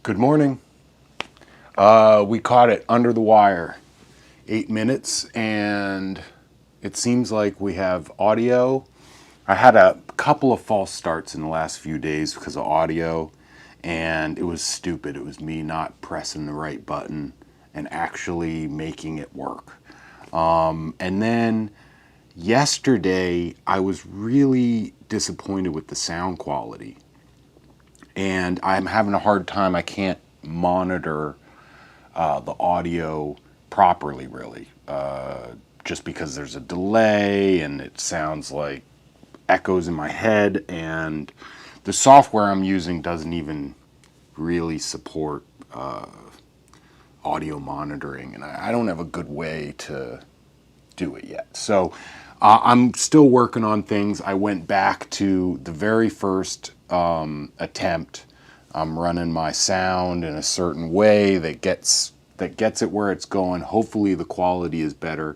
Good morning. We caught it under the wire, 8 minutes, and it seems like we have audio. I had a couple of false starts in the last few days because of audio, and it was stupid. It was me not pressing the right button and actually making it work. And then yesterday, I was really disappointed with the sound quality. And I'm having a hard time. I can't monitor the audio properly, really, just because there's a delay and it sounds like echoes in my head. And the software I'm using doesn't even really support audio monitoring, and I don't have a good way to do it yet. So I'm still working on things. I went back to the very first attempt. I'm running my sound in a certain way that gets it where it's going. Hopefully the quality is better.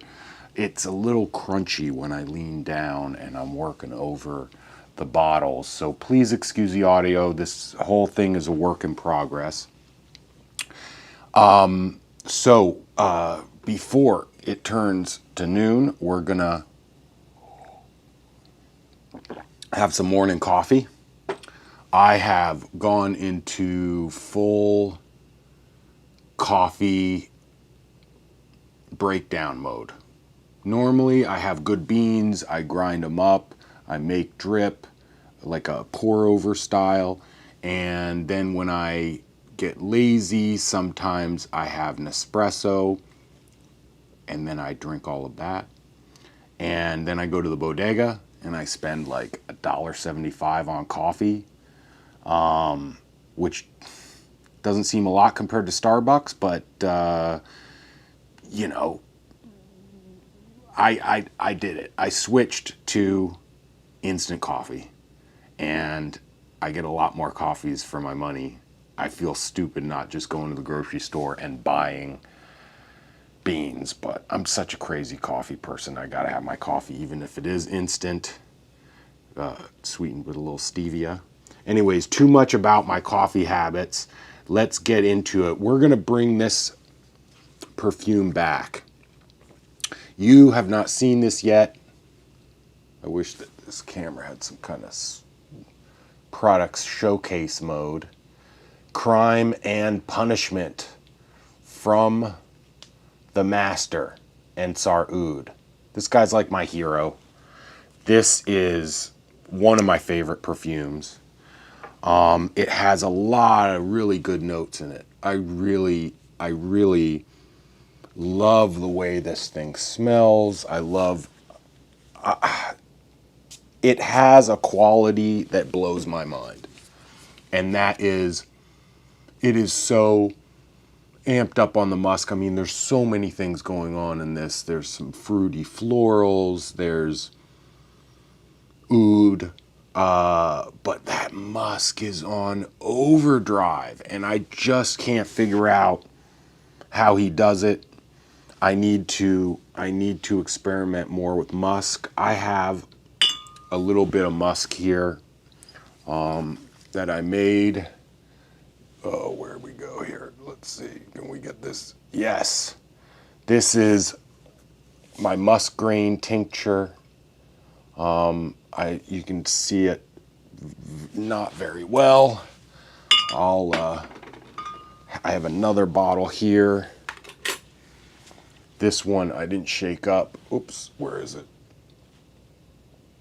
It's a little crunchy when I lean down and I'm working over the bottles. So please excuse the audio. This whole thing is a work in progress. So before it turns to noon, we're gonna have some morning coffee. I have gone into full coffee breakdown mode. Normally I have good beans, I grind them up, I make drip like a pour over style, and then when I get lazy, sometimes I have Nespresso, and then I drink all of that. And then I go to the bodega and I spend like $1.75 on coffee, which doesn't seem a lot compared to Starbucks, but you know, I did it. I switched to instant coffee, and I get a lot more coffees for my money. I feel stupid not just going to the grocery store and buying beans, but I'm such a crazy coffee person. I gotta have my coffee, even if it is instant, sweetened with a little stevia. Anyways, too much about my coffee habits. Let's get into it. We're gonna bring this perfume back. You have not seen this yet. I wish that this camera had some kind of products showcase mode. Crime and Punishment from the master, Ensar Oud. This guy's like my hero. This is one of my favorite perfumes. It has a lot of really good notes in it. I really love the way this thing smells. I love, it has a quality that blows my mind. And that is, it is so amped up on the musk. I mean, there's so many things going on in this. There's some fruity florals, there's oud, but that musk is on overdrive, and I just can't figure out how he does it. I need to experiment more with musk. I have a little bit of musk here that I made. Oh, where we go here? Let's see. Can we get this? Yes. This is my musk grain tincture. You can see it not very well. I have another bottle here. This one I didn't shake up. Oops, where is it?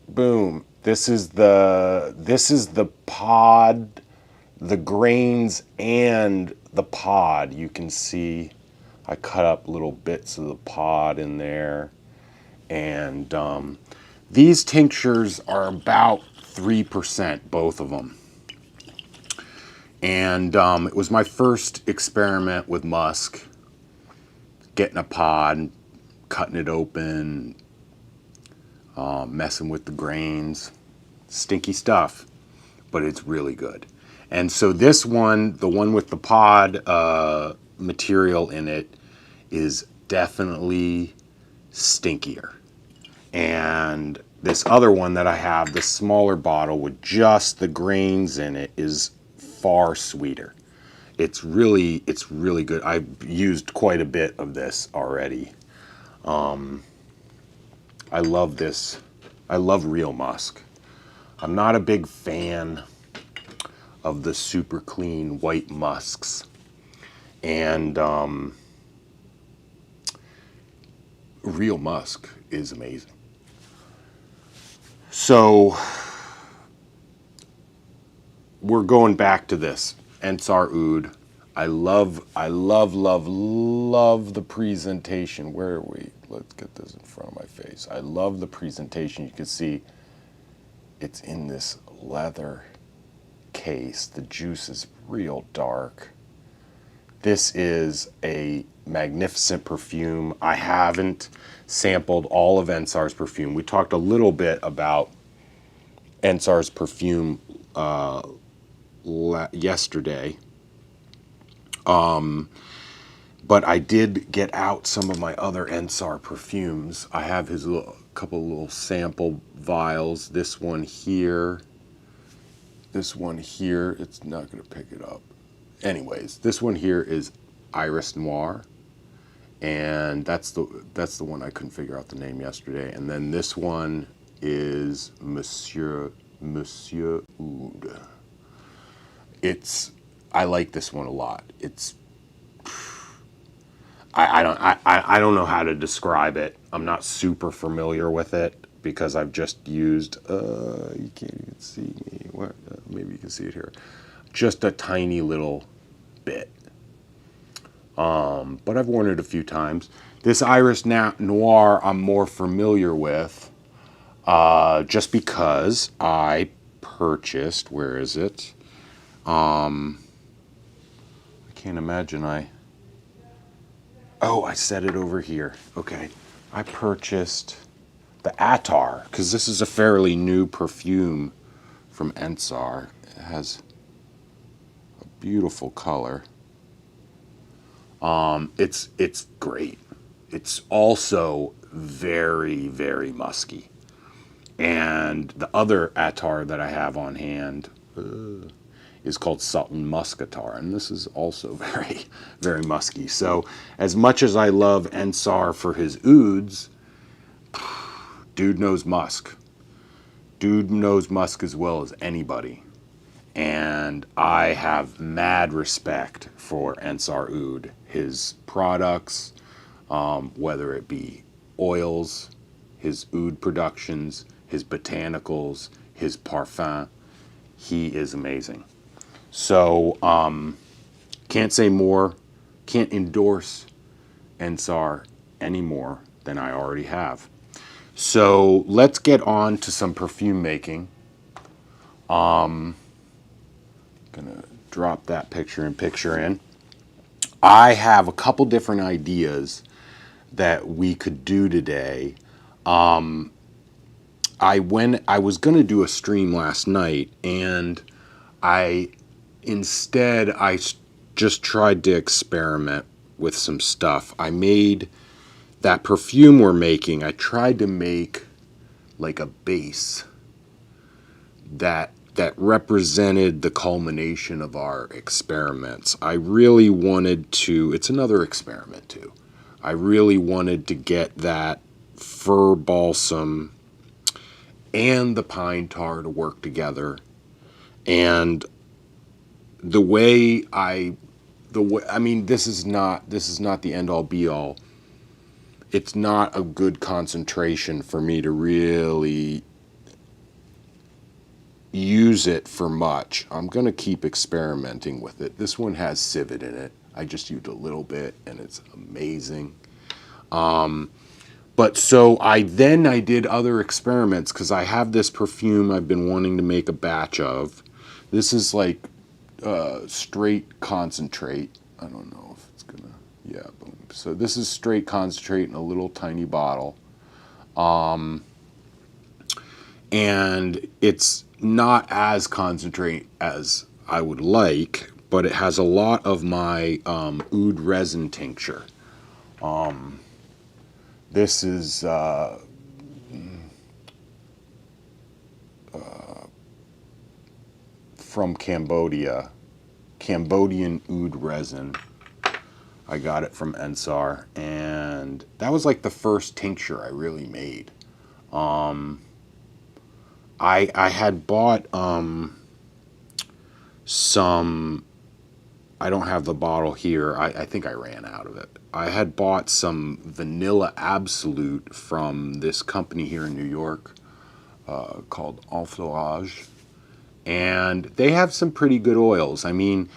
Boom. This is the pod, the grains and the pod. You can see I cut up little bits of the pod in there. And these tinctures are about 3%, both of them. And it was my first experiment with musk. Getting a pod, cutting it open, messing with the grains. Stinky stuff, but it's really good. And so this one, the one with the pod material in it, is definitely stinkier. And this other one that I have, the smaller bottle with just the grains in it, is far sweeter. It's really good. I've used quite a bit of this already. I love this. I love real musk. I'm not a big fan of the super clean white musks. And real musk is amazing. So we're going back to this Ensar Oud. I love the presentation. Where are we? Let's get this in front of my face. I love the presentation. You can see it's in this leather case. The juice is real dark. This is a magnificent perfume. I haven't sampled all of Ensar's perfume. We talked a little bit about Ensar's perfume yesterday. But I did get out some of my other Ensar perfumes. I have his couple little sample vials. This one here. This one here. It's not going to pick it up. Anyways, this one here is Iris Noir. And that's the one I couldn't figure out the name yesterday. And then this one is Monsieur Oud. I like this one a lot. I don't know how to describe it. I'm not super familiar with it because I've just used you can't even see me. What? Maybe you can see it here. Just a tiny little bit. But I've worn it a few times. This Iris Noir I'm more familiar with just because I purchased, where is it? I can't imagine I set it over here. Okay. I purchased the Attar because this is a fairly new perfume from Ensar. It has a beautiful color. It's great. It's also very, very musky. And the other Attar that I have on hand is called Sultan Musk Attar, and this is also very, very musky. So as much as I love Ensar for his ouds, dude knows musk. Dude knows musk as well as anybody. And I have mad respect for Ensar Oud. His products, whether it be oils, his oud productions, his botanicals, his parfum, he is amazing. So, can't say more, can't endorse Ensar any more than I already have. So let's get on to some perfume making. Gonna drop that picture in. I have a couple different ideas that we could do today. I was gonna do a stream last night, and I just tried to experiment with some stuff. I made that perfume we're making. I tried to make like a base that represented the culmination of our experiments. I really wanted to, it's another experiment too. I really wanted to get that fir balsam and the pine tar to work together. And the way I mean, this is not the end all be all. It's not a good concentration for me to really use it for much. I'm going to keep experimenting with it. This one has civet in it. I just used a little bit and it's amazing. But so I did other experiments because I have this perfume I've been wanting to make a batch of. This is like straight concentrate. I don't know if it's gonna, yeah, boom. So this is straight concentrate in a little tiny bottle. And it's not as concentrate as I would like, but it has a lot of my oud resin tincture. This is from Cambodia, Cambodian oud resin. I got it from Ensar, and that was like the first tincture I really made. I had bought some, I don't have the bottle here, I think I ran out of it. I had bought some Vanilla Absolute from this company here in New York called Enfleurage, and they have some pretty good oils. I mean,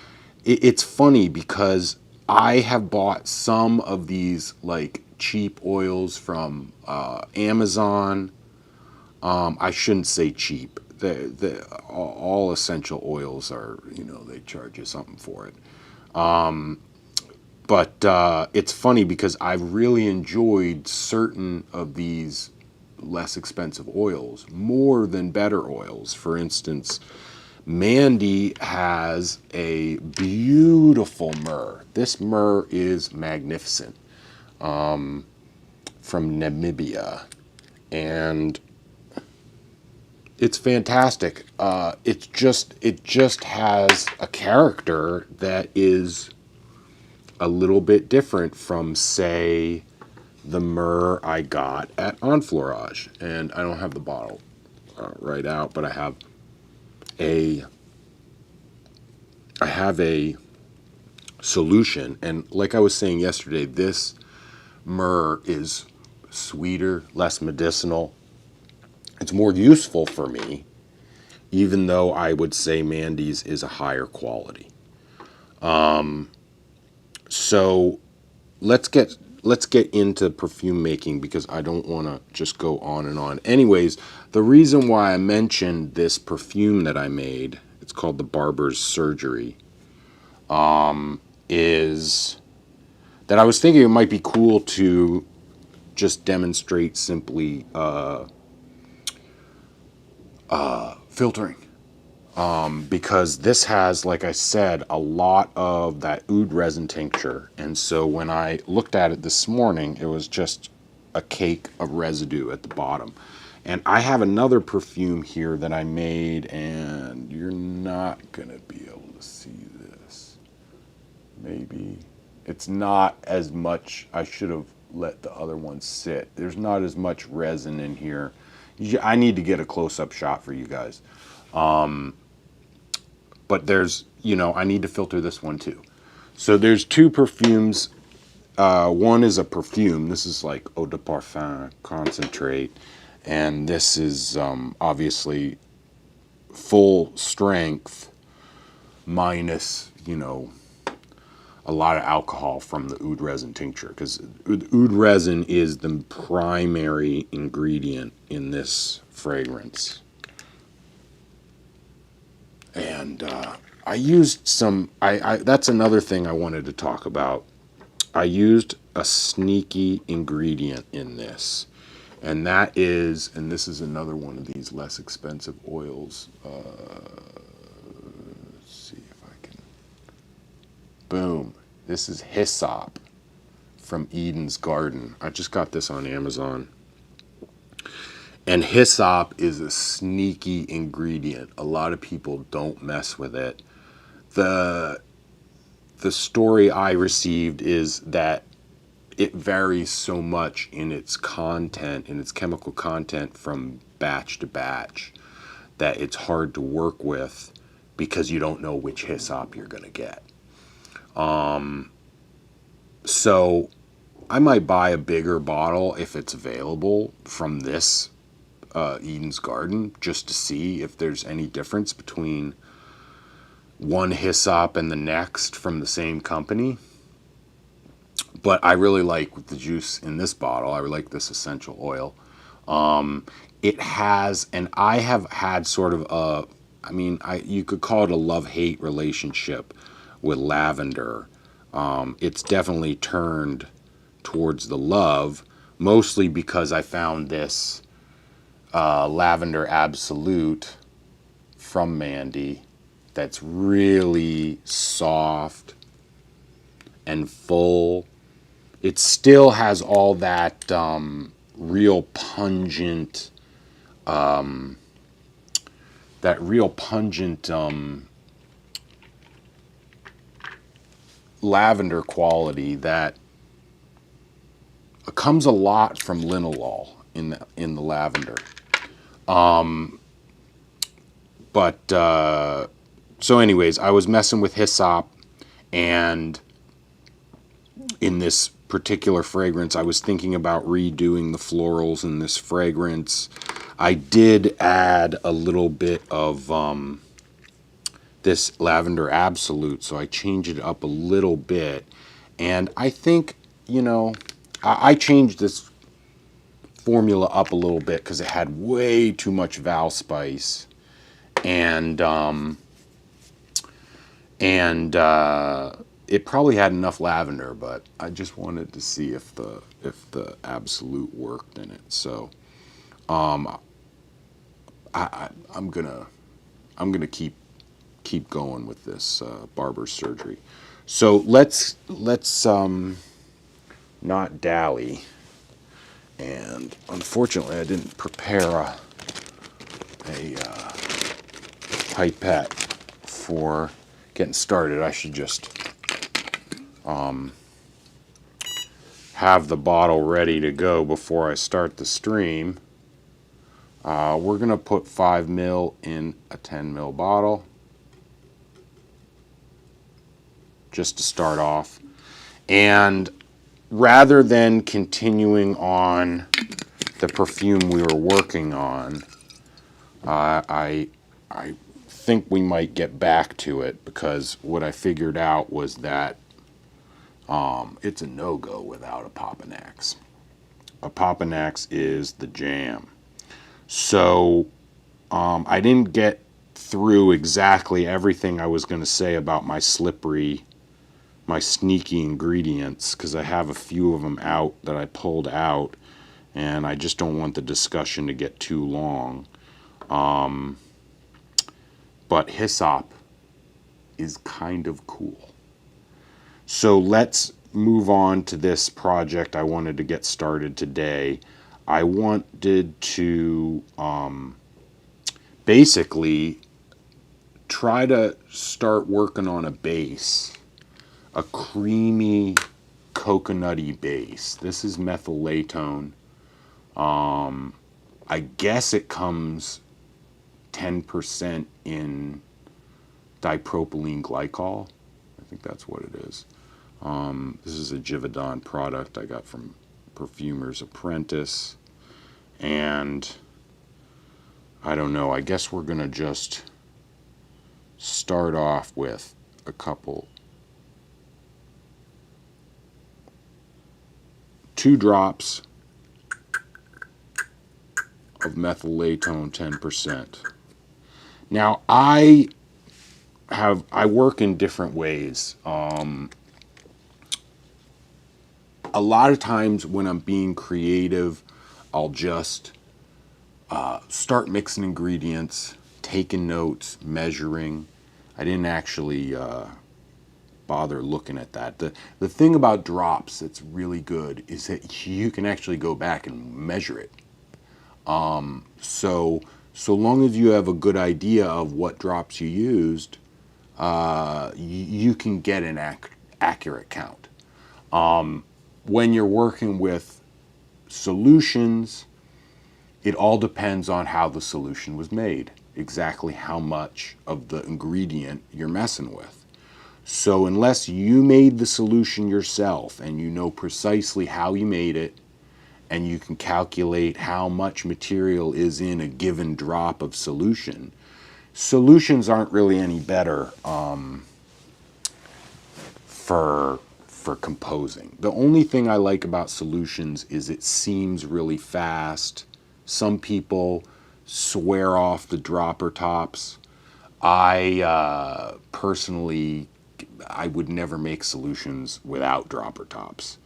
it's funny because I have bought some of these like cheap oils from Amazon. I shouldn't say cheap. All essential oils are, you know, they charge you something for it. But it's funny because I've really enjoyed certain of these less expensive oils more than better oils. For instance, Mandy has a beautiful myrrh. This myrrh is magnificent, from Namibia, and it's fantastic. It just has a character that is a little bit different from, say, the myrrh I got at Enfleurage. And I don't have the bottle right out, but I have a solution. And like I was saying yesterday, this myrrh is sweeter, less medicinal. It's more useful for me, even though I would say Mandy's is a higher quality. So let's get into perfume making, because I don't want to just go on and on. Anyways, the reason why I mentioned this perfume that I made, it's called the Barber's Surgery, is that I was thinking it might be cool to just demonstrate simply filtering. Because this has, like I said, a lot of that oud resin tincture. And so when I looked at it this morning, it was just a cake of residue at the bottom. And I have another perfume here that I made, and you're not going to be able to see this. Maybe. It's not as much. I should have let the other one sit. There's not as much resin in here. I need to get a close-up shot for you guys. But there's, you know, I need to filter this one too. So there's two perfumes. One is a perfume. This is like eau de parfum concentrate. And this is obviously full strength minus, you know, a lot of alcohol from the oud resin tincture. Because oud resin is the primary ingredient in this fragrance. And I used some, that's another thing I wanted to talk about. I used a sneaky ingredient in this. And that is, and this is another one of these less expensive oils. Let's see if I can, boom. This is hyssop from Eden's Garden. I just got this on Amazon. And hyssop is a sneaky ingredient. A lot of people don't mess with it. The story I received is that it varies so much in its content, in its chemical content from batch to batch, that it's hard to work with because you don't know which hyssop you're going to get. So I might buy a bigger bottle if it's available from this Eden's Garden, just to see if there's any difference between one hyssop and the next from the same company. But I really like the juice in this bottle. I really like this essential oil. It has, and I have had sort of a, I mean, you could call it a love-hate relationship with lavender. It's definitely turned towards the love, mostly because I found this Lavender Absolute from Mandy that's really soft and full. It still has all that real pungent, lavender quality that comes a lot from linalool in the lavender. So anyways, I was messing with hyssop, and in this particular fragrance, I was thinking about redoing the florals in this fragrance. I did add a little bit of this Lavender Absolute, so I changed it up a little bit. And I think, you know, I changed this formula up a little bit because it had way too much Valspice, and it probably had enough lavender, but I just wanted to see if the Absolute worked in it. So I'm gonna keep going with this barber's surgery. So let's not dally. And unfortunately, I didn't prepare a pipette for getting started. I should just have the bottle ready to go before I start the stream. We're going to put 5 ml in a 10 ml bottle just to start off. And rather than continuing on the perfume we were working on, I think we might get back to it, because what I figured out was that it's a no-go without a Popinax. A Popinax is the jam. So I didn't get through exactly everything I was going to say about my sneaky ingredients, because I have a few of them out that I pulled out, and I just don't want the discussion to get too long. But hyssop is kind of cool. So let's move on to this project I wanted to get started today. I wanted to basically try to start working on a base, a creamy coconutty base. This is methylatone. I guess it comes 10% in dipropylene glycol. I think that's what it is. This is a Givaudan product I got from Perfumer's Apprentice. And I don't know, I guess we're going to just start off with a couple, 2 drops of methylatone 10%. Now I work in different ways. A lot of times when I'm being creative, I'll just start mixing ingredients, taking notes, measuring. I didn't actually bother looking at that. The thing about drops that's really good is that you can actually go back and measure it. So long as you have a good idea of what drops you used, you can get an accurate count. when you're working with solutions, it all depends on how the solution was made, exactly how much of the ingredient you're messing with. So unless you made the solution yourself and you know precisely how you made it, and you can calculate how much material is in a given drop of solution, solutions aren't really any better for composing. The only thing I like about solutions is it seems really fast. Some people swear off the dropper tops. I personally, I would never make solutions without dropper tops.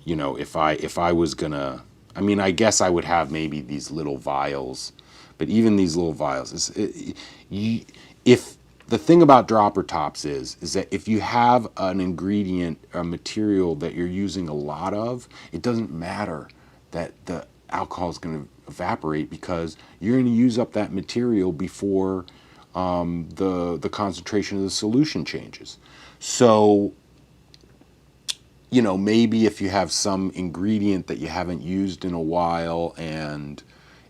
You know, if I was gonna, I mean, I guess I would have maybe these little vials, but even these little vials, if the thing about dropper tops is that if you have an ingredient, a material that you're using a lot of, it doesn't matter that the alcohol is going to evaporate because you're going to use up that material before the concentration of the solution changes. So, you know, maybe if you have some ingredient that you haven't used in a while and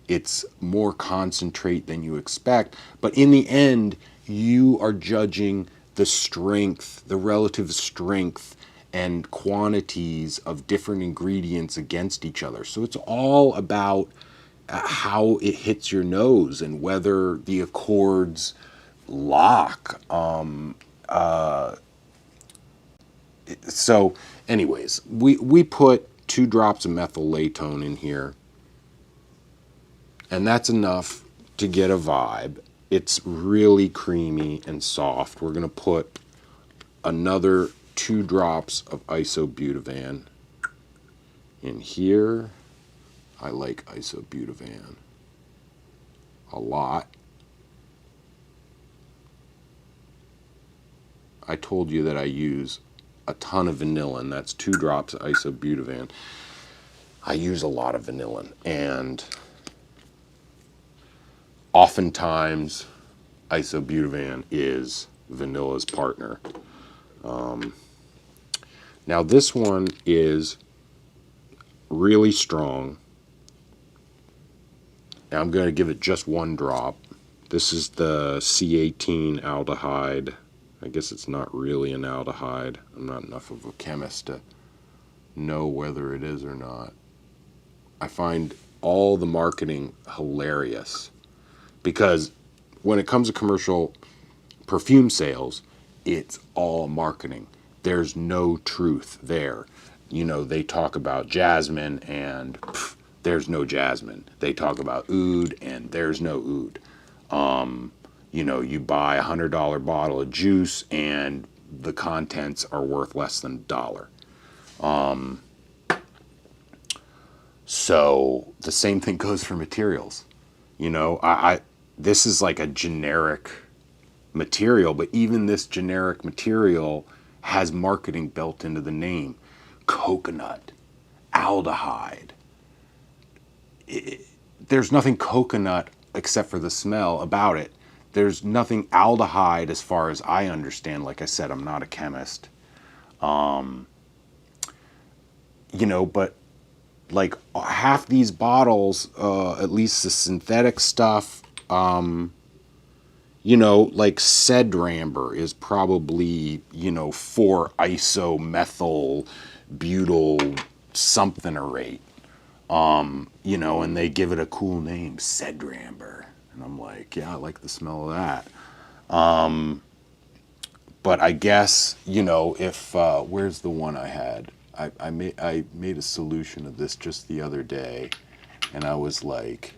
it's more concentrate than you expect, but in the end, you are judging the strength, the relative strength and quantities of different ingredients against each other. So it's all about how it hits your nose and whether the accords lock. So anyways, we put 2 drops of methyl latone in here, and that's enough to get a vibe. It's really creamy and soft. We're going to put another 2 drops of isobutavan in here. I like isobutavan a lot. I told you that I use a ton of vanillin. That's 2 drops of isobutavan. I use a lot of vanillin, and oftentimes isobutavan is vanilla's partner. Now this one is really strong. Now I'm going to give it just 1 drop. This is the C18 aldehyde. I guess it's not really an aldehyde. I'm not enough of a chemist to know whether it is or not. I find all the marketing hilarious because when it comes to commercial perfume sales, it's all marketing. There's no truth there. You know, they talk about jasmine and there's no jasmine. They talk about oud and there's no oud. You know, you buy $100 bottle of juice and the contents are worth less than $1. So the same thing goes for materials. You know, this is like a generic material, but even this generic material has marketing built into the name. Coconut, aldehyde. There's nothing coconut except for the smell about it. There's nothing aldehyde as far as I understand. Like I said, I'm not a chemist. You know, but like half these bottles, at least the synthetic stuff, you know, like Cedramber is probably, you know, 4-isomethyl butyl something or rate. You know, and they give it a cool name, Cedramber. And I'm like, yeah, I like the smell of that. But I guess, you know, if, where's the one I had? I made a solution of this just the other day, and I was like,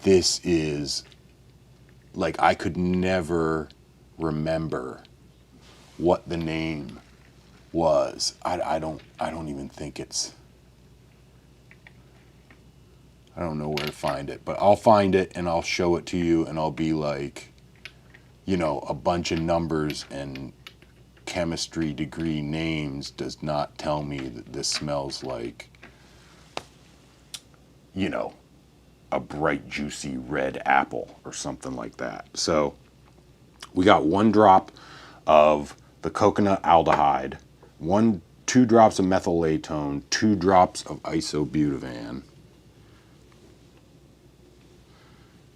this is, like, I could never remember what the name was. I don't even think it's, I don't know where to find it, but I'll find it and I'll show it to you and I'll be like, you know, a bunch of numbers and chemistry degree names does not tell me that this smells like, you know, a bright juicy red apple or something like that. So we got 1 drop of the coconut aldehyde, 1 2 drops of methylatone, 2 drops of isobutane,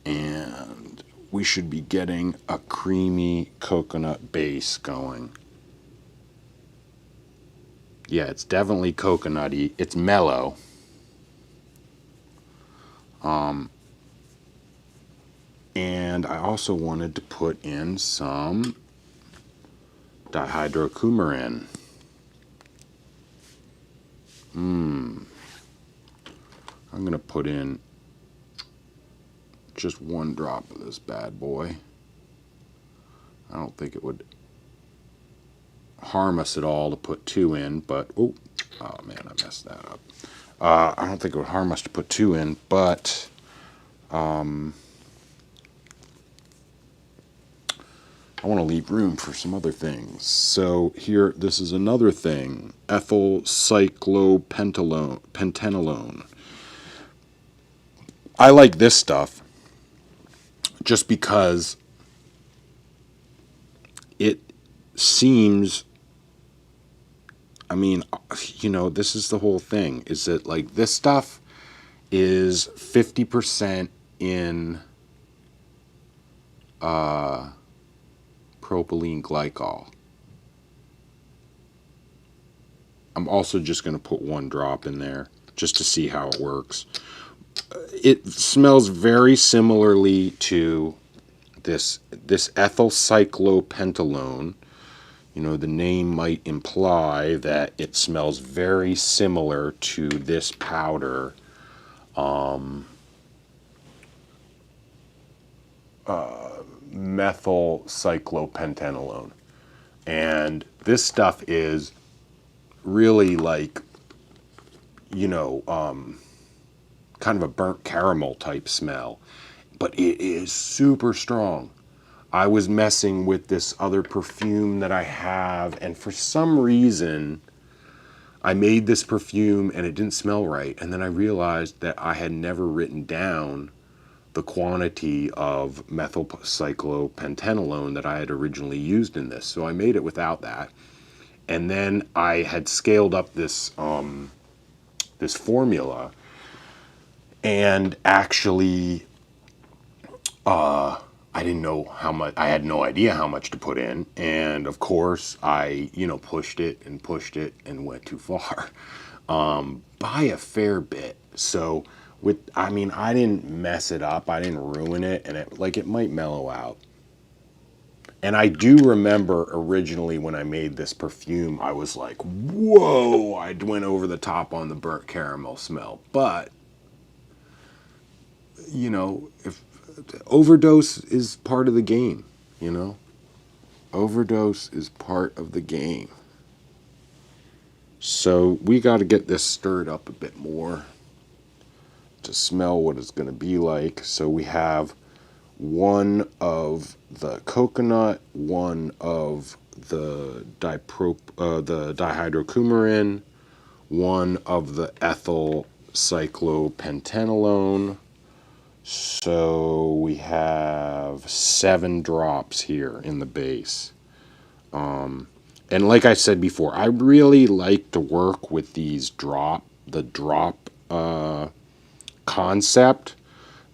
and we should be getting a creamy coconut base going. Yeah, it's definitely coconutty. It's mellow. And I also wanted to put in some dihydrocoumarin. I'm going to put in just 1 drop of this bad boy. I don't think it would harm us at all to put 2 in, but oh man, I messed that up. I don't think it would harm us to put 2 in, but I want to leave room for some other things. So here, this is another thing, ethyl cyclopentenolone. I like this stuff just because it seems, I mean, you know, this is the whole thing, is that like this stuff is 50% in propylene glycol. I'm also just going to put 1 drop in there just to see how it works. It smells very similarly to this ethyl cyclopentenolone. You know, the name might imply that it smells very similar to this powder. Methyl cyclopentenolone. And this stuff is really like, you know, kind of a burnt caramel type smell, but it is super strong. I was messing with this other perfume that I have, and for some reason I made this perfume and it didn't smell right, and then I realized that I had never written down the quantity of methyl cyclopentenolone that I had originally used in this, so I made it without that. And then I had scaled up this this formula, and actually I didn't know how much, I had no idea how much to put in, and of course I, you know, pushed it and went too far by a fair bit. So with, I mean, I didn't mess it up, I didn't ruin it, and it might mellow out. And I do remember originally when I made this perfume, I was like, whoa, I went over the top on the burnt caramel smell. But, you know, if overdose is part of the game, you know? Overdose is part of the game. So we got to get this stirred up a bit more to smell what it's going to be like. So we have 1 of the coconut, 1 of the dihydrocoumarin, 1 of the ethyl cyclopentenolone. So we have 7 drops here in the base. And like I said before, I really like to work with these drop concept,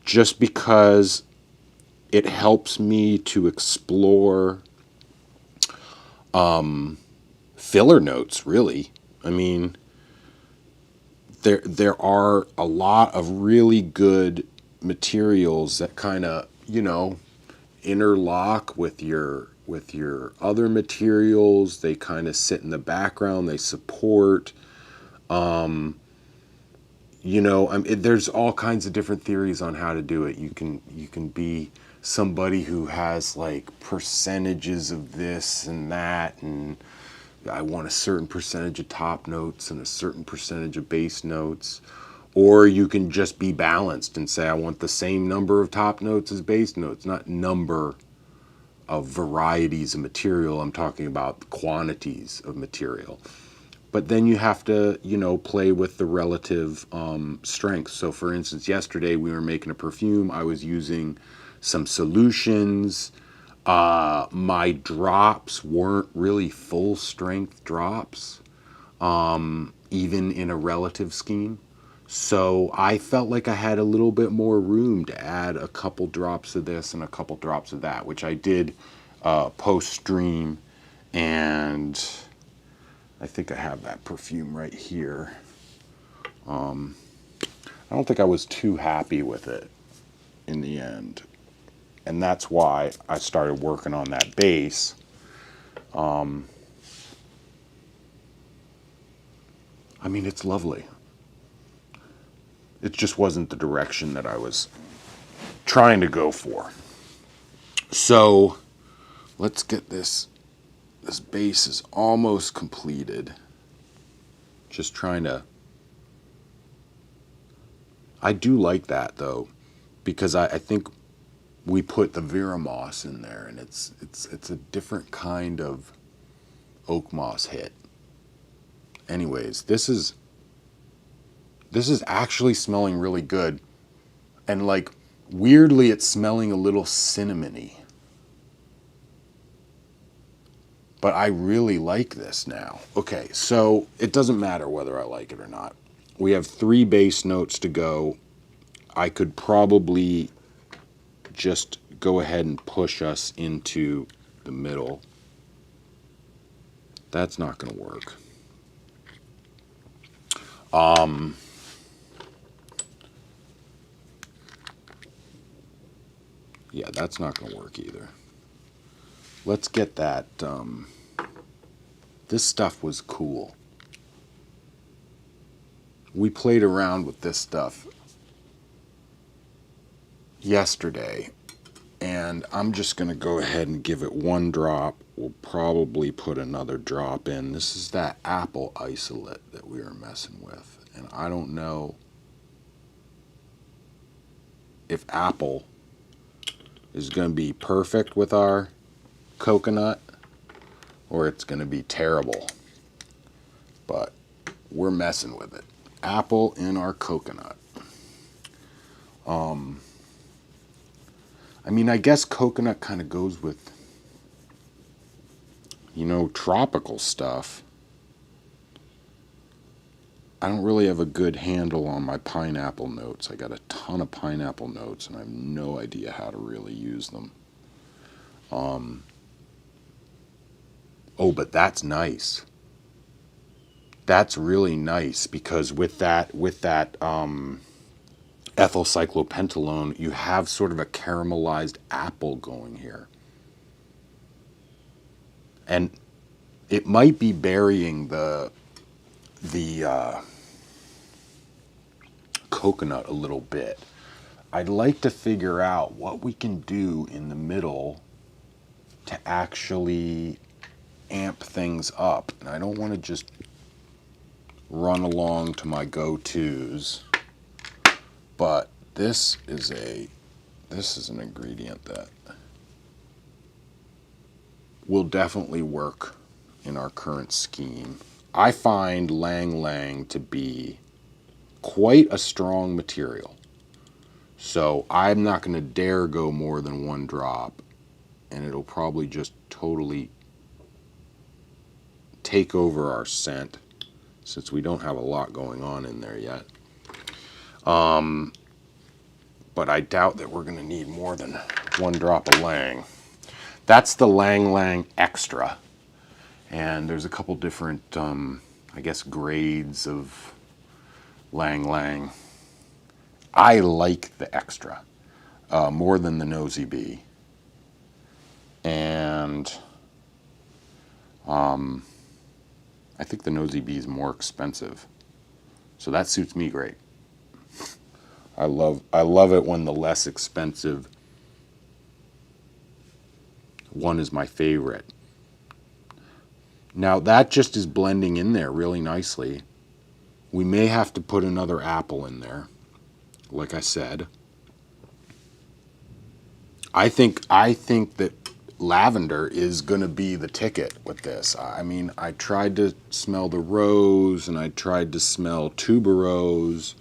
just because it helps me to explore filler notes, really. I mean, there are a lot of really good materials that kind of, you know, interlock with your other materials. They kind of sit in the background, they support, you know, there's all kinds of different theories on how to do it. You can be somebody who has like percentages of this and that, and I want a certain percentage of top notes and a certain percentage of base notes. Or you can just be balanced and say, I want the same number of top notes as base notes, not number of varieties of material. I'm talking about quantities of material. But then you have to, you know, play with the relative strength. So for instance, yesterday we were making a perfume. I was using some solutions. My drops weren't really full strength drops. even in a relative scheme. So I felt like I had a little bit more room to add a couple drops of this and a couple drops of that, which I did post stream. And I think I have that perfume right here. I don't think I was too happy with it in the end. And that's why I started working on that base. I mean, it's lovely. It just wasn't the direction that I was trying to go for. So let's get this. This base is almost completed. Just trying to. I do like that though, because I think we put the Vera moss in there, and it's a different kind of oak moss hit. Anyways, this is actually smelling really good, and like weirdly it's smelling a little cinnamony. But I really like this now. Okay, so it doesn't matter whether I like it or not. We have 3 base notes to go. I could probably just go ahead and push us into the middle. That's not going to work. Yeah, that's not going to work either. Let's get that. This stuff was cool. We played around with this stuff yesterday, and I'm just going to go ahead and give it 1 drop. We'll probably put another drop in. This is that apple isolate that we were messing with, and I don't know if apple is going to be perfect with our coconut or it's going to be terrible, but we're messing with it. Apple in our coconut. I mean, I guess coconut kind of goes with, you know, tropical stuff. I don't really have a good handle on my pineapple notes. I got a ton of pineapple notes, and I have no idea how to really use them. Oh, but that's nice. That's really nice, because with that ethyl cyclopentalone, you have sort of a caramelized apple going here. And it might be burying the coconut a little bit. I'd like to figure out what we can do in the middle to actually amp things up. And I don't want to just run along to my go-tos, but this is an ingredient that will definitely work in our current scheme. I find Lang Lang to be quite a strong material, so I'm not going to dare go more than 1 drop, and it'll probably just totally take over our scent, since we don't have a lot going on in there yet. But I doubt that we're going to need more than 1 drop of Lang. That's the Lang Lang Extra. And there's a couple different, I guess, grades of Lang Lang. I like the Extra more than the Nosy Bee. And I think the Nosy Bee is more expensive. So that suits me great. I love it when the less expensive one is my favorite. Now that just is blending in there really nicely. We may have to put another apple in there, like I said. I think that lavender is going to be the ticket with this. I mean, I tried to smell the rose, and I tried to smell tuberose,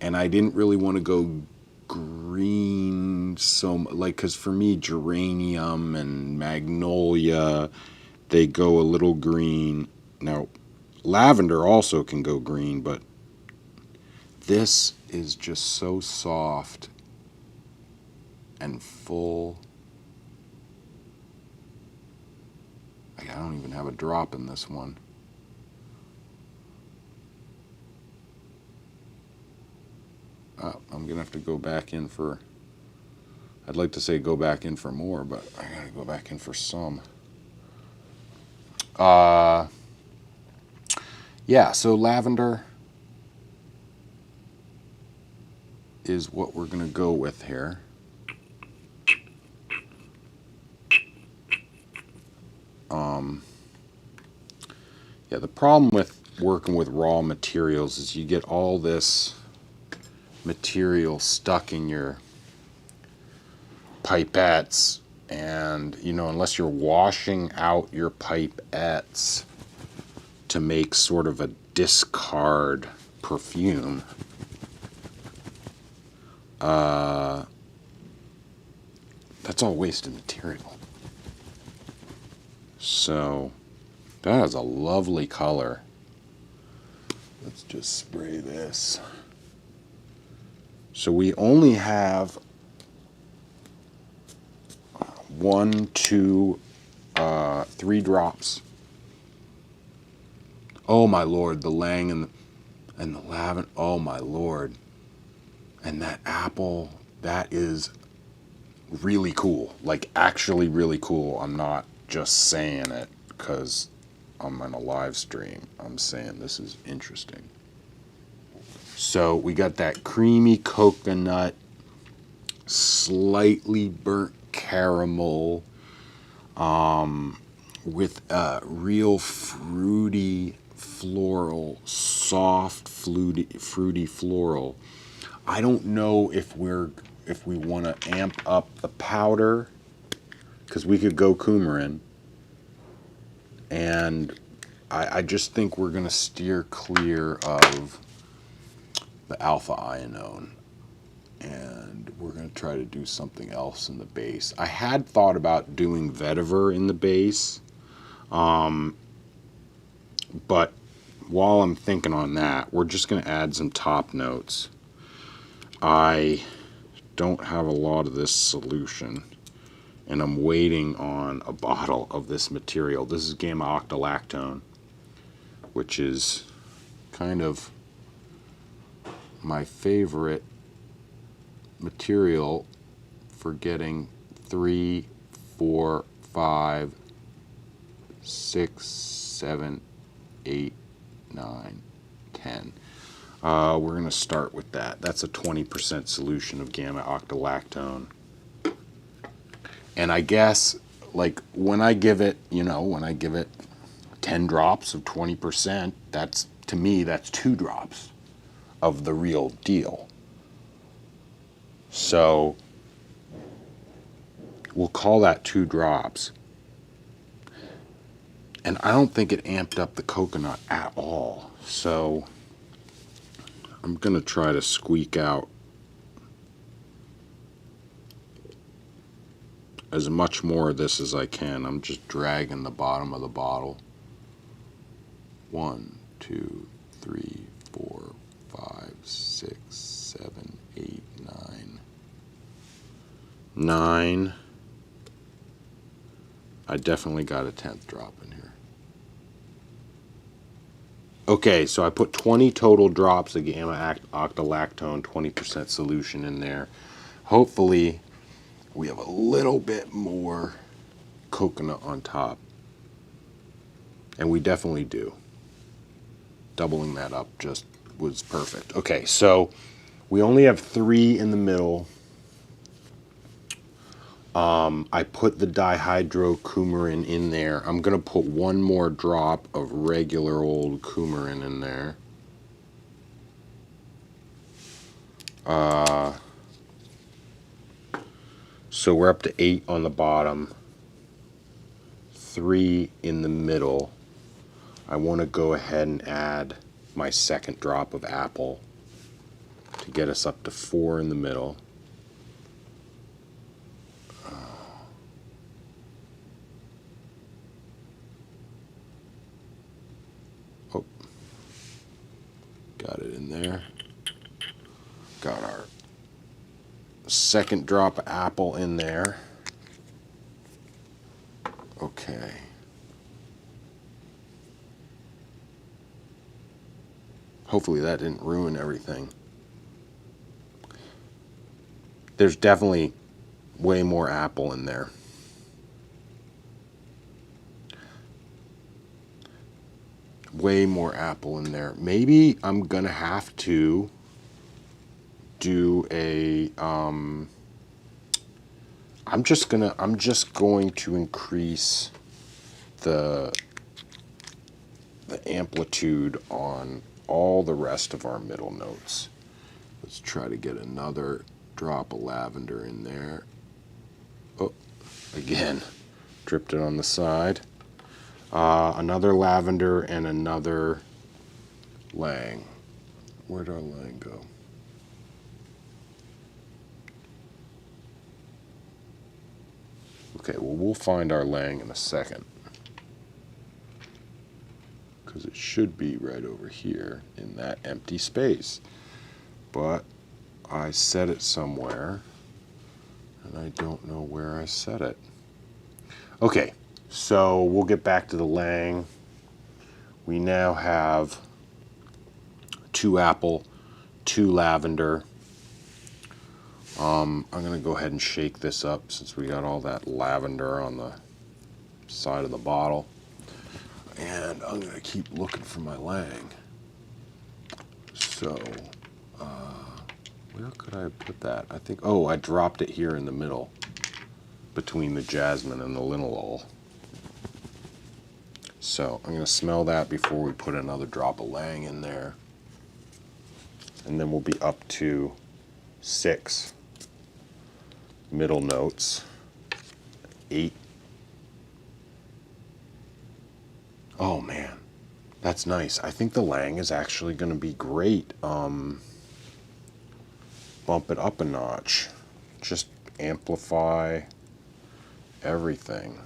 and I didn't really want to go green, so like, because for me geranium and magnolia, they go a little green. Now Lavender also can go green, but this is just so soft and full. I don't even have a drop in this one. I'm gonna have to go back in for, I'd like to say go back in for more, but I gotta go back in for some. Yeah, so lavender is what we're gonna go with here. Yeah, the problem with working with raw materials is you get all this material stuck in your pipettes, and you know, unless you're washing out your pipettes to make sort of a discard perfume, that's all wasted material. So that is a lovely color. Let's just spray this. So we only have 1, 2, 3 drops. Oh my lord, the Lang and the lavender. Oh my lord. And that apple, that is really cool. Like actually really cool. I'm not just saying it because I'm on a live stream. I'm saying this is interesting. So we got that creamy coconut, slightly burnt caramel, with a real fruity floral, soft fruity floral. I don't know if we want to amp up the powder, because we could go coumarin, and I just think we're going to steer clear of the alpha ionone, and we're going to try to do something else in the base. I had thought about doing vetiver in the base, but while I'm thinking on that, we're just going to add some top notes. I don't have a lot of this solution, and I'm waiting on a bottle of this material. This is gamma octolactone, which is kind of my favorite material for getting 3, 4, 5, 6, 7, 8, 9, 10. We're going to start with that. That's a 20% solution of gamma octolactone. And I guess, like, when I give it, when I give it 10 drops of 20%, that's, to me, that's 2 drops of the real deal. So we'll call that 2 drops. And I don't think it amped up the coconut at all. So I'm going to try to squeak out as much more of this as I can. I'm just dragging the bottom of the bottle. 1, 2, 3, 4, 5, 6, 7, 8, 9. 9. I definitely got a 10th drop in here. Okay, so I put 20 total drops of gamma octolactone, 20% solution in there. Hopefully we have a little bit more coconut on top. And we definitely do. Doubling that up just was perfect. Okay, so we only have 3 in the middle. I put the dihydrocoumarin in there. I'm going to put 1 more drop of regular old coumarin in there. So we're up to 8 on the bottom, 3 in the middle. I want to go ahead and add my 2nd drop of apple to get us up to 4 in the middle. Oh, second drop of apple in there. Okay. Hopefully that didn't ruin everything. There's definitely way more apple in there. Way more apple in there. Maybe I'm gonna have to do a I'm just going to increase the amplitude on all the rest of our middle notes. Let's try to get another drop of lavender in there. Oh, again, dripped it on the side. Another lavender and another lang. Where'd our lang go? Okay, well, we'll find our lang in a second, because it should be right over here in that empty space. But I set it somewhere, and I don't know where I set it. Okay, so we'll get back to the lang. We now have 2 apple, 2 lavender. I'm going to go ahead and shake this up since we got all that lavender on the side of the bottle. And I'm going to keep looking for my lang. So, where could I put that? I think, oh, I dropped it here in the middle between the jasmine and the linalool. So I'm going to smell that before we put another drop of lang in there. And then we'll be up to 6 middle notes. 8. Oh man, that's nice. I think the lang is actually going to be great. Bump it up a notch. Just amplify everything.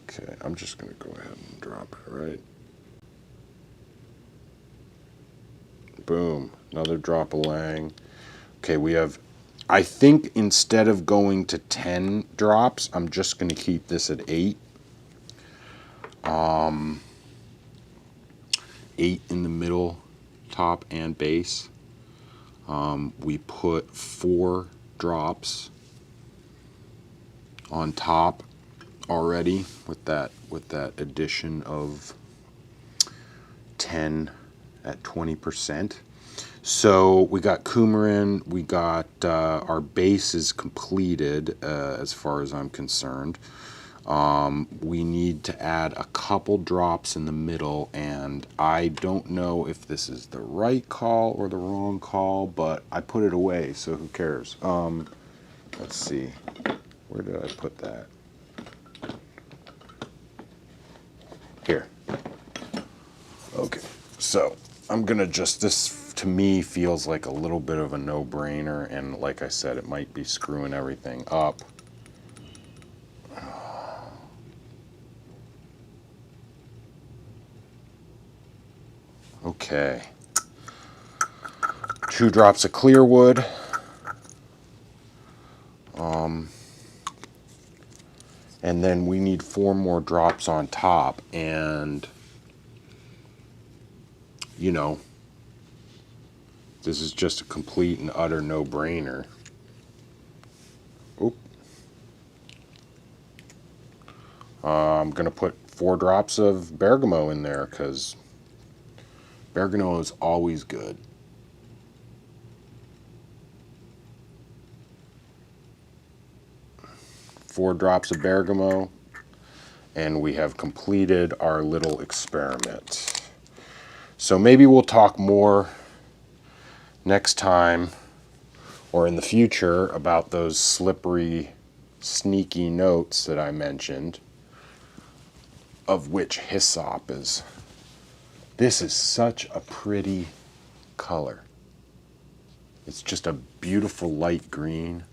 Okay, I'm just going to go ahead and drop it, right? Boom, another drop of lang. Okay, we have, I think instead of going to 10 drops, I'm just going to keep this at 8. 8 in the middle, top and base. We put 4 drops on top already with that addition of 10 at 20%. So we got coumarin, we got our base is completed as far as I'm concerned. We need to add a couple drops in the middle, and I don't know if this is the right call or the wrong call, but I put it away, so who cares? Let's see, where did I put that? Here. Okay, so I'm gonna just, this to me feels like a little bit of a no-brainer, and like I said, it might be screwing everything up. Okay. 2 drops of clear wood. And then we need 4 more drops on top, and you know, this is just a complete and utter no-brainer. Oop. I'm gonna put 4 drops of bergamot in there because bergamot is always good. Four drops of bergamot, and we have completed our little experiment. So maybe we'll talk more next time or in the future about those slippery, sneaky notes that I mentioned, of which hyssop is. This is such a pretty color. It's just a beautiful light green.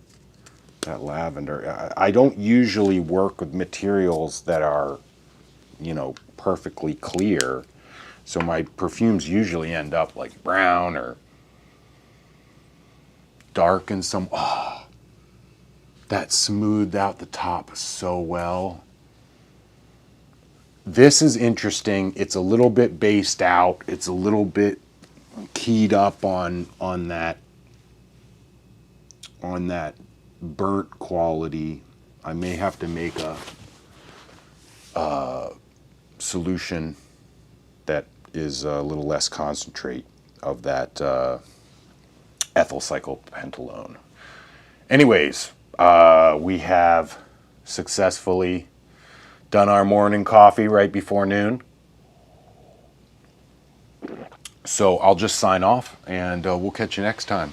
That lavender. I don't usually work with materials that are, you know, perfectly clear, So my perfumes usually end up like brown or dark in some. Oh, that smoothed out the top so well. This is interesting. It's a little bit based out. It's a little bit keyed up on that burnt quality. I may have to make a solution that is a little less concentrate of that ethyl cyclopentalone. Anyways, we have successfully done our morning coffee right before noon. So I'll just sign off and we'll catch you next time.